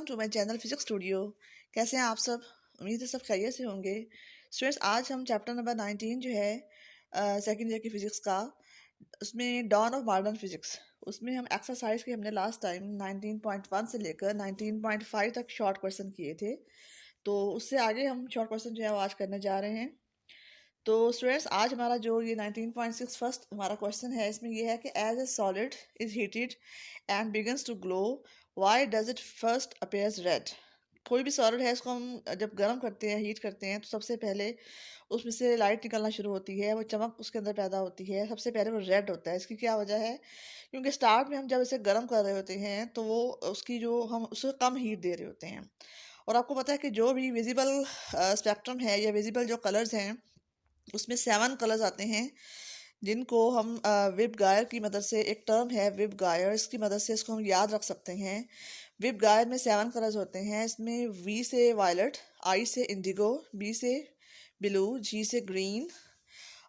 To my channel physics studio. कैसे हैं आप सब? उम्मीद है सब खैरियत से होंगे। स्टूडेंट्स, आज हम चैप्टर नंबर 19 जो है सेकेंड ईयर की फिजिक्स का, उसमें डॉन ऑफ मॉडर्न फिजिक्स, उसमें हम एक्सरसाइज की हमने लास्ट टाइम 19.1 से लेकर 19.5 तक शॉर्ट क्वेश्चन किए थे। तो उससे आगे हम शॉर्ट क्वेश्चन जो है वो आज करने जा रहे हैं। तो स्टूडेंट्स, आज हमारा जो ये 19.6 फर्स्ट हमारा क्वेश्चन है, इसमें ये है कि as a solid is heated and begins to glow, why does it first appears red. कोई भी सॉलिड है, इसको हम जब गर्म करते हैं, हीट करते हैं, तो सबसे पहले उसमें से लाइट निकलना शुरू होती है, वो चमक उसके अंदर पैदा होती है। सबसे पहले वो रेड होता है। इसकी क्या वजह है? क्योंकि स्टार्ट में हम जब इसे गर्म कर रहे होते हैं तो वो उसकी जो हम उससे कम हीट दे रहे होते हैं। और आपको पता है कि जो भी विजिबल स्पेक्ट्रम है या विजिबल जो कलर्स हैं, उसमें 7 कलर्स आते हैं, जिनको हम विब गायर की मदद से, एक टर्म है विब गायर, इसकी मदद से इसको हम याद रख सकते हैं। विब गायर में 7 कलर्स होते हैं। इसमें वी से वायलट, आई से इंडिगो, बी से ब्लू, जी से ग्रीन,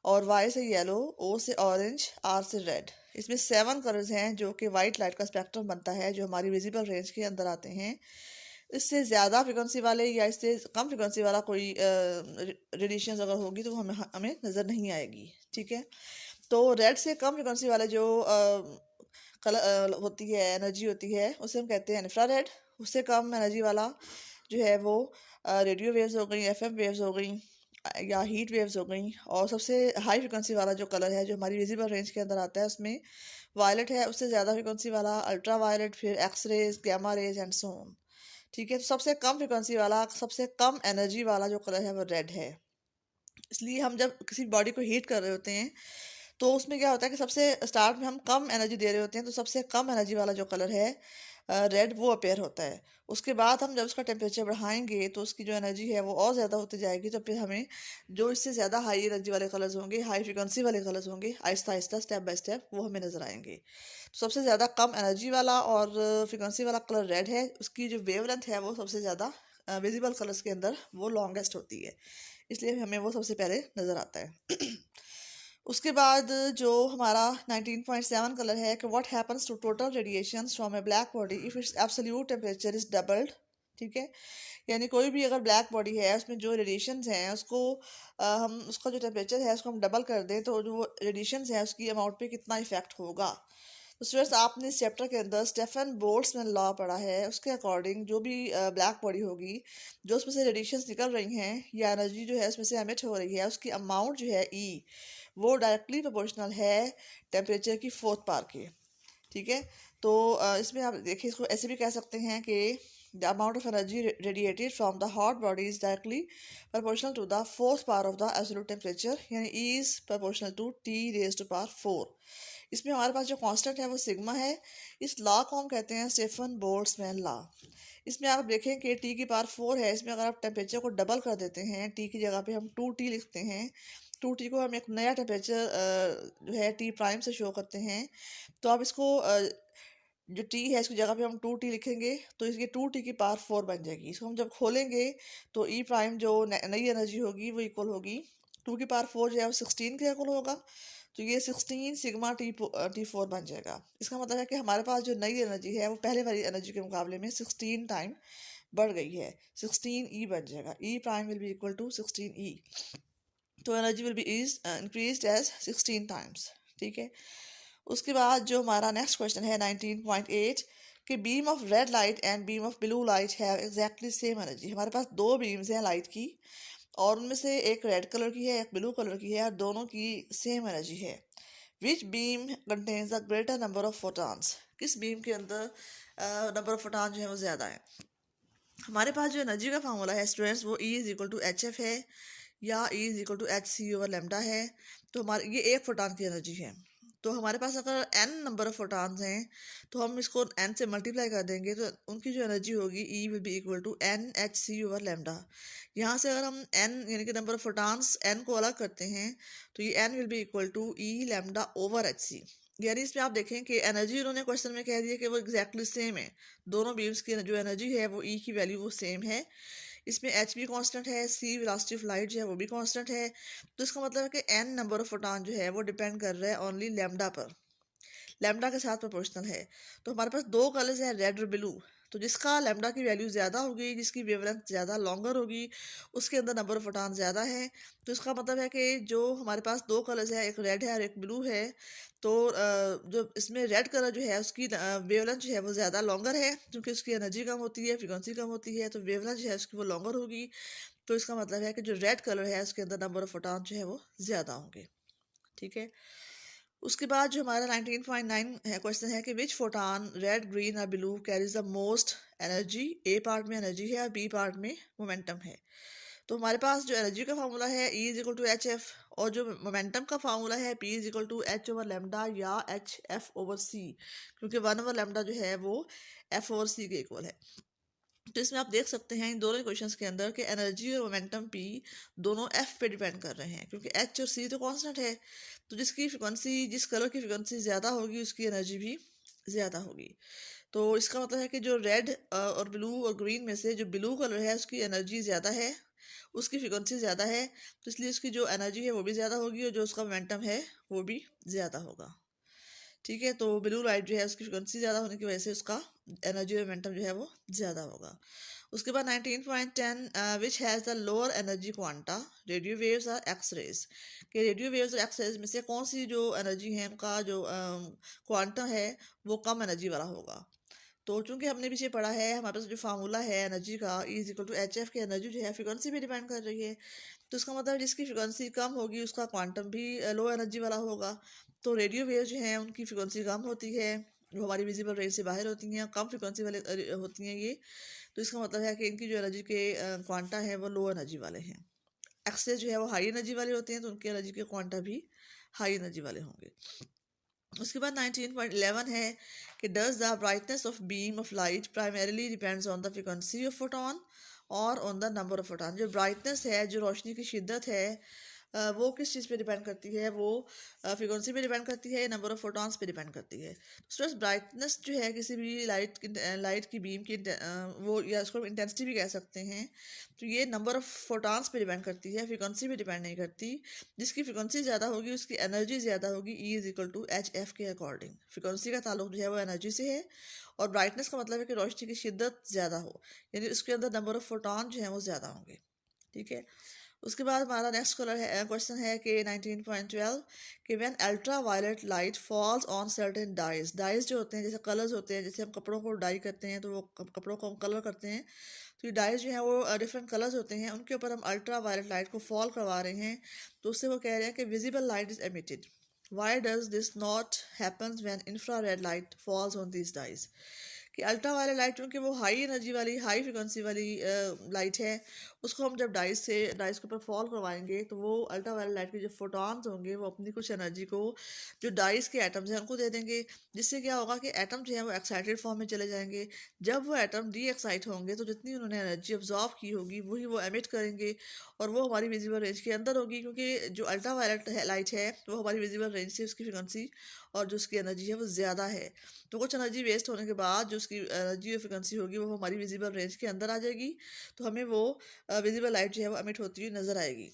और वाई से येलो, ओ से ऑरेंज, आर से रेड। इसमें 7 कलर्स हैं जो कि वाइट लाइट का स्पेक्ट्रम बनता है, जो हमारी विजिबल रेंज के अंदर आते हैं। इससे ज़्यादा फ्रिक्वेंसी वाले या इससे कम फ्रिक्वेंसी वाला कोई रेडिएशन अगर होगी तो हमें हमें नज़र नहीं आएगी। ठीक है, तो रेड से कम फ्रिक्वेंसी वाले जो कलर होती है, एनर्जी होती है, उसे हम कहते हैं इंफ्रारेड। उससे कम एनर्जी वाला जो है वो रेडियो वेव्स हो गई, एफएम वेव्स हो गई, या हीट वेव्स हो गई। और सबसे हाई फ्रिक्वेंसी वाला जो कलर है जो हमारी विजिबल रेंज के अंदर आता है, उसमें वायलट है। उससे ज़्यादा फ्रिक्वेंसी वाला अल्ट्रा वायलट, फिर X rays, gamma rays and so on. ठीक है, तो सबसे कम फ्रिक्वेंसी वाला, सबसे कम एनर्जी वाला जो कलर है वो रेड है। इसलिए हम जब किसी बॉडी को हीट कर रहे होते हैं तो उसमें क्या होता है कि सबसे स्टार्ट में हम कम एनर्जी दे रहे होते हैं, तो सबसे कम एनर्जी वाला जो कलर है रेड, वो अपेयर होता है। उसके बाद हम जब उसका टेम्परेचर बढ़ाएंगे तो उसकी जो एनर्जी है वो और ज़्यादा होती जाएगी। तो फिर हमें जो इससे ज़्यादा हाई एनर्जी वाले कलर्स होंगे, हाई फ्रिक्वेंसी वाले कलर्स होंगे, Aahista Aahista step by step वो हमें नज़र आएंगे। तो सबसे ज़्यादा कम एनर्जी वाला और फ्रिक्वेंसी वाला कलर रेड है। उसकी जो वेवलेंथ है वो सबसे ज़्यादा विजिबल कलर्स के अंदर वो लॉन्गेस्ट होती है, इसलिए हमें वो सबसे पहले नज़र आता है। उसके बाद जो हमारा 19.7 कलर है कि what happens to total radiation from a black body if its absolute temperature is doubled. ठीक है, यानी कोई भी अगर ब्लैक बॉडी है, उसमें जो रेडिएशंस हैं उसको हम उसका जो टेम्परेचर है उसको हम डबल कर दें, तो जो रेडिएशंस हैं उसकी अमाउंट पे कितना इफेक्ट होगा। तो स्टूडेंट्स, आपने इस चैप्टर के अंदर स्टेफन बोल्ट्जमैन लॉ पढ़ा है। उसके अकॉर्डिंग जो भी ब्लैक बॉडी होगी, जो उसमें से रेडिएशंस निकल रही हैं या एनर्जी जो है उसमें से एमिट हो रही है, उसकी अमाउंट जो है ई, वो डायरेक्टली प्रोपोर्शनल है टेम्परेचर की 4th पावर के। ठीक है, तो इसमें आप देखिए, इसको ऐसे भी कह सकते हैं कि the amount of energy radiated from the hot body is directly proportional to the 4th power of the absolute temperature, यानी E is proportional to T raise to power 4। इसमें हमारे पास जो कांस्टेंट है वो सिग्मा है। इस लॉ को हम कहते हैं स्टेफन बोल्ट्जमैन लॉ। इसमें आप देखें कि टी की पावर 4 है। इसमें अगर आप टेम्परेचर को डबल कर देते हैं, टी की जगह पे हम 2T लिखते हैं, 2T को हम एक नया टेम्परेचर जो है टी प्राइम से शो करते हैं। तो आप इसको जो टी है इसकी जगह पे हम 2T लिखेंगे, तो इसकी 2T की पावर 4 बन जाएगी। इसको हम जब खोलेंगे तो ई प्राइम जो नई एनर्जी होगी वो इक्वल होगी 2 की पावर 4 जो है वो 16 के इक्वल होगा। तो ये 16 सिग्मा T4 बन जाएगा। इसका मतलब है कि हमारे पास जो नई एनर्जी है वो पहले वाली एनर्जी के मुकाबले में 16 टाइम बढ़ गई है। 16E बन जाएगा। E prime will be equal to 16E। तो energy will be increase as 16 times. ठीक है, उसके बाद जो हमारा नेक्स्ट क्वेश्चन है 19.8 कि beam of red light and beam of blue light have exactly same energy. हमारे पास 2 बीम्स हैं लाइट की, और उनमें से एक रेड कलर की है, एक ब्लू कलर की है, और दोनों की सेम एनर्जी है। Which beam contains the greater number of photons. किस बीम के अंदर नंबर ऑफ फोटॉन जो है वो ज़्यादा है। हमारे पास जो एनर्जी का फार्मूला है स्टूडेंट्स, वो E is equal to H F है, या E is equal to H C over lambda है। तो हमारे ये एक फोटॉन की एनर्जी है। तो हमारे पास अगर n नंबर ऑफ फोटॉन्स हैं तो हम इसको n से मल्टीप्लाई कर देंगे, तो उनकी जो एनर्जी होगी E will be equal to N H C over lambda. यहाँ से अगर हम n यानी कि नंबर ऑफ फोटॉन्स n को अलग करते हैं तो ये n will be equal to E lambda over H C. यानी इसमें आप देखें कि एनर्जी उन्होंने क्वेश्चन में कह दिया कि वो एग्जैक्टली सेम है। दोनों बीम्स की जो एनर्जी है वो E की वैल्यू वो सेम है। इसमें एच भी कांस्टेंट है, सी वेलोसिटी ऑफ लाइट जो है वो भी कांस्टेंट है। तो इसका मतलब है कि n नंबर ऑफ फोटॉन जो है वो डिपेंड कर रहा है ओनली लैम्डा पर, लैम्डा के साथ प्रोपोर्शनल है। तो हमारे पास 2 कलर्स हैं, रेड और ब्लू। तो जिसका लैम्डा की वैल्यू ज़्यादा होगी, जिसकी वेवलेंथ ज़्यादा लॉन्गर होगी, उसके अंदर नंबर ऑफ फोटॉन ज़्यादा है। तो इसका मतलब है कि जो हमारे पास दो कलर्स है, एक रेड है और एक ब्लू है, तो जो इसमें रेड कलर जो है उसकी वेवलेंथ जो है वो ज़्यादा लॉन्गर है, क्योंकि उसकी एनर्जी कम होती है, फ्रिक्वेंसी कम होती है, तो वेवलेंथ जो है उसकी वो लॉन्गर होगी। तो इसका मतलब है कि जो रेड कलर है उसके अंदर नंबर ऑफ फोटॉन जो है वो ज़्यादा होंगे। ठीक है। उसके बाद जो हमारा 19.9 है क्वेश्चन है कि विच फोटान रेड ग्रीन और blue carries the most energy. A part में एनर्जी है और बी पार्ट में मोमेंटम है। तो हमारे पास जो एनर्जी का फार्मूला है E is equal to H F, और जो मोमेंटम का फार्मूला है P is equal to H over lambda या एच एफ ओवर सी, क्योंकि वन ओवर लेमडा जो है वो एफ ओवर सी के इक्वल है। तो इसमें आप देख सकते हैं इन दोनों क्वेश्चंस के अंदर कि एनर्जी और मोमेंटम पी दोनों एफ पे डिपेंड कर रहे हैं, क्योंकि एच और सी तो कांस्टेंट है। तो जिसकी फ्रिक्वेंसी, जिस कलर की फ्रिक्वेंसी ज़्यादा होगी उसकी एनर्जी भी ज़्यादा होगी। तो इसका मतलब है कि जो रेड और ब्लू और ग्रीन में से जो ब्लू कलर है उसकी एनर्जी ज़्यादा है, उसकी फ्रिक्वेंसी ज़्यादा है, तो इसलिए उसकी जो एनर्जी है वो भी ज़्यादा होगी और जो उसका मोमेंटम है वो भी ज़्यादा होगा। ठीक है। तो ब्लू लाइट जो है उसकी फ्रिक्वेंसी ज़्यादा होने की वजह से उसका एनर्जी और मोमेंटम जो है वो ज़्यादा होगा। उसके बाद 19.10 which has the lower energy quanta, radio waves और एक्स रेज। कि रेडियो वेव्स और एक्स रेज में से कौन सी जो एनर्जी है उनका जो क्वांटा है वो कम एनर्जी वाला होगा। तो चूंकि हमने पीछे पढ़ा है, हमारे पास जो फार्मूला है एनर्जी का E is equal to H F, की एनर्जी जो है फ्रिक्वेंसी पे डिपेंड कर रही है। तो इसका मतलब जिसकी फ्रिक्वेंसी कम होगी उसका क्वांटम भी लो एनर्जी वाला होगा। तो रेडियो वेव जो है उनकी फ्रिक्वेंसी कम होती है, जो हमारी विजिबल रेंज से बाहर होती हैं, कम फ्रिक्वेंसी वाले होती हैं ये। तो इसका मतलब है कि इनकी जो एनर्जी के क्वांटा है वो लो एनर्जी वाले हैं। एक्सेस जो है वो हाई एनर्जी वाले होते हैं, तो उनकी एनर्जी के क्वांटा भी हाई एनर्जी वाले होंगे। उसके बाद 19.11 है कि does the brightness of beam of light primarily depends on the frequency of photon और on the number of photon. जो ब्राइटनेस है, जो रोशनी की शिद्दत है, वो किस चीज़ पे डिपेंड करती है, वो फ्रिक्वेंसी पे डिपेंड करती है, नंबर ऑफ फोटॉन्स पे डिपेंड करती है। स्ट्रेस ब्राइटनेस जो है किसी भी लाइट की बीम की वो, या उसको इंटेंसिटी भी कह सकते हैं, तो ये नंबर ऑफ फोटॉन्स पे डिपेंड करती है, फ्रिक्वेंसी पे डिपेंड नहीं करती। जिसकी फ्रिक्वेंसी ज़्यादा होगी उसकी एनर्जी ज़्यादा होगी, E is equal to H F के अकॉर्डिंग। फ्रिक्वेंसी का ताल्लुक जो है वो एनर्जी से है, और ब्राइटनेस का मतलब है कि रोशनी की शिद्दत ज़्यादा हो, यानी उसके अंदर नंबर ऑफ फोटॉन जो है वो ज़्यादा होंगे। ठीक है। उसके बाद हमारा नेक्स्ट कलर है क्वेश्चन है कि 19.12 कि when ultra violet light falls on certain dyes. Dyes जो होते हैं जैसे कलर्स होते हैं, जैसे हम कपड़ों को डाई करते हैं तो वो कपड़ों को हम कलर करते हैं, तो ये डाइज जो है वो डिफरेंट कलर्स होते हैं, उनके ऊपर हम अल्ट्रा वायलेट लाइट को फॉल करवा रहे हैं। तो उससे वो कह रहे हैं कि visible light is emitted. Why does this not happens when infrared light falls on this dyes. कि अल्ट्रा वायलेट लाइट क्योंकि वो हाई एनर्जी वाली, हाई फ्रिक्वेंसी वाली लाइट है, उसको हम जब डाइस के ऊपर फॉल करवाएंगे तो वो अल्ट्रा वायलेट लाइट के जो फोटॉन्स होंगे वो अपनी कुछ एनर्जी को जो डाइस के एटम्स हैं उनको दे देंगे, जिससे क्या होगा कि एटम जो है वो एक्साइटेड फॉर्म में चले जाएंगे। जब वो एटम डी एक्साइट होंगे तो जितनी उन्होंने एनर्जी ऑब्जॉर्व की होगी वही वो एमिट करेंगे, और वो हमारी विजिबल रेंज के अंदर होगी, क्योंकि जो अल्ट्रा वायलेट लाइट है वो हमारी विजिबल रेंज से उसकी फ्रिक्वेंसी और जो उसकी एनर्जी है वो ज़्यादा है। तो कुछ एनर्जी वेस्ट होने के बाद जो उसकी एनर्जी और फ्रिक्वेंसी होगी वो हमारी विजिबल रेंज के अंदर आ जाएगी, तो हमें वो विजिबल लाइट जो है वो एमिट होती हुई नज़र आएगी।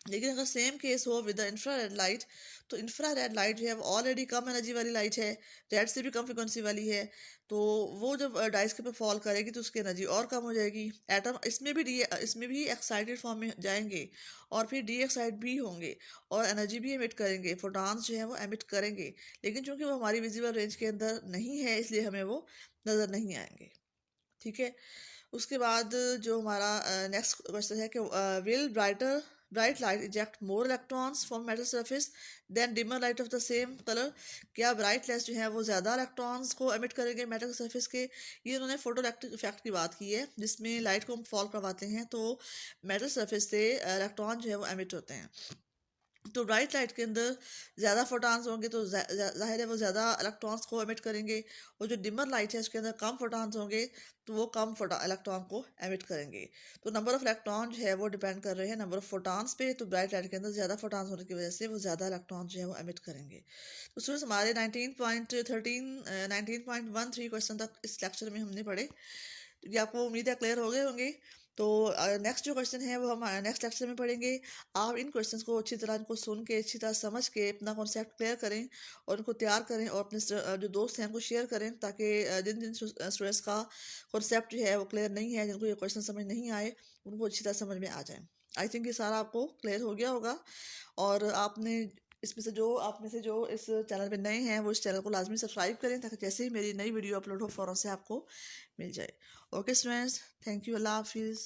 लेकिन अगर सेम केस हो विद द इंफ्रारेड लाइट, तो इंफ्रारेड लाइट जो है वो ऑलरेडी कम एनर्जी वाली लाइट है, रेड से भी कम फ्रिक्वेंसी वाली है, तो वो जब डाइस के ऊपर फॉल करेगी तो उसकी एनर्जी और कम हो जाएगी। एटम इसमें भी एक्साइटेड फॉर्म में जाएंगे और फिर डी एक्साइट भी होंगे और एनर्जी भी एमिट करेंगे, फोटॉन्स जो है वो एमिट करेंगे, लेकिन चूंकि वो हमारी विजिबल रेंज के अंदर नहीं है इसलिए हमें वो नज़र नहीं आएंगे। ठीक है। उसके बाद जो हमारा नेक्स्ट क्वेश्चन है कि will bright light eject more electrons from metal surface than dimmer light of the same colour. क्या ब्राइट लाइट जो है वो ज़्यादा इलेक्ट्रॉन्स को एमिट करेंगे मेटल सरफेस के। ये उन्होंने फोटो इलेक्ट्रिक इफेक्ट की बात की है, जिसमें लाइट को हम फॉल करवाते हैं तो मेटल सरफेस से इलेक्ट्रॉन जो है वो एमिट होते हैं। तो ब्राइट लाइट के अंदर ज़्यादा फोटॉन्स होंगे तो जाहिर है वो ज़्यादा इलेक्ट्रॉन्स को एमिट करेंगे, और जो डिमर लाइट है उसके अंदर कम फोटॉन्स होंगे तो वो कम इलेक्ट्रॉन को एमिट करेंगे। तो नंबर ऑफ इलेक्ट्रॉन जो है वो डिपेंड कर रहे हैं नंबर ऑफ फोटॉन्स पे, तो ब्राइट लाइट के अंदर ज़्यादा फोटॉन्स होने की वजह से वो ज़्यादा इलेक्ट्रॉन जो है वो एमिट करेंगे। तो स्टूडेंट्स हमारे 19.13 क्वेश्चन तक इस लेक्चर में हमने पढ़े, तो ये आपको उम्मीद है क्लियर हो गए होंगे। तो नेक्स्ट जो क्वेश्चन है वो हम नेक्स्ट लेक्चर में पढ़ेंगे। आप इन क्वेश्चंस को अच्छी तरह इनको सुन के अच्छी तरह समझ के अपना कॉन्सेप्ट क्लियर करें और उनको तैयार करें और अपने जो दोस्त हैं उनको शेयर करें, ताकि जिन जिन स्टूडेंट्स का कॉन्सेप्ट जो है वो क्लियर नहीं है, जिनको ये क्वेश्चन समझ नहीं आए, उनको अच्छी तरह समझ में आ जाए। आई थिंक ये सारा आपको क्लियर हो गया होगा। और आपने इसमें से जो आप में से जो इस चैनल पे नए हैं वो इस चैनल को लाजमी सब्सक्राइब करें, ताकि जैसे ही मेरी नई वीडियो अपलोड हो फ़ौरन से आपको मिल जाए। ओके स्टूडेंट्स, थैंक यू, अल्लाह हाफिज़।